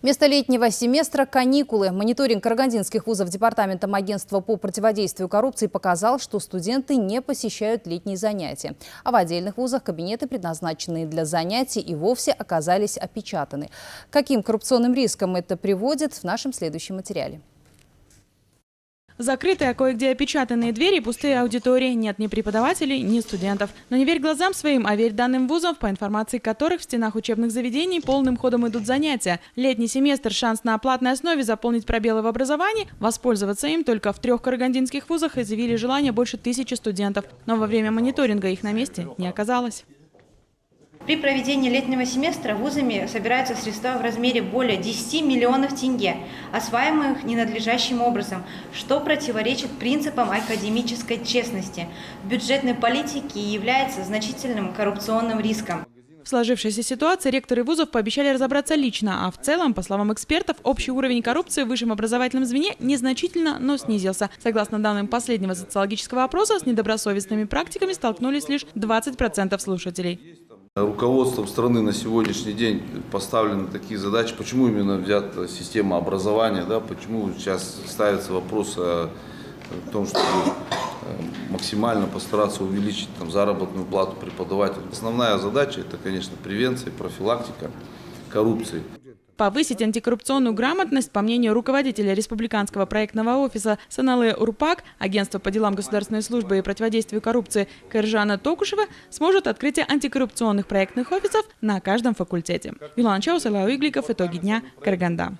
Вместо летнего семестра – каникулы. Мониторинг карагандинских вузов Департаментом агентства по противодействию коррупции показал, что студенты не посещают летние занятия. А в отдельных вузах кабинеты, предназначенные для занятий, и вовсе оказались опечатаны. К каким коррупционным рискам это приводит, в нашем следующем материале. Закрытые, а кое-где опечатанные двери, пустые аудитории. Нет ни преподавателей, ни студентов. Но не верь глазам своим, а верь данным вузов, по информации которых в стенах учебных заведений полным ходом идут занятия. Летний семестр – шанс на оплатной основе заполнить пробелы в образовании. Воспользоваться им только в 3 карагандинских вузах изъявили желание больше 1000 студентов. Но во время мониторинга их на месте не оказалось. При проведении летнего семестра вузами собираются средства в размере более 10 миллионов тенге, осваиваемых ненадлежащим образом, что противоречит принципам академической честности. В бюджетной политике является значительным коррупционным риском. В сложившейся ситуации ректоры вузов пообещали разобраться лично, а в целом, по словам экспертов, общий уровень коррупции в высшем образовательном звене незначительно, но снизился. Согласно данным последнего социологического опроса, с недобросовестными практиками столкнулись лишь 20% слушателей. Руководством страны на сегодняшний день поставлены такие задачи, почему именно взята система образования, почему сейчас ставится вопрос о том, чтобы максимально постараться увеличить заработную плату преподавателей. Основная задача – это, конечно, превенция, профилактика коррупции. Повысить антикоррупционную грамотность, по мнению руководителя республиканского проектного офиса Саналы Урпак, агентства по делам государственной службы и противодействию коррупции Кыржана Токушева, сможет открытие антикоррупционных проектных офисов на каждом факультете. Юлан Чаусала, Игликов, итоги дня, Караганда.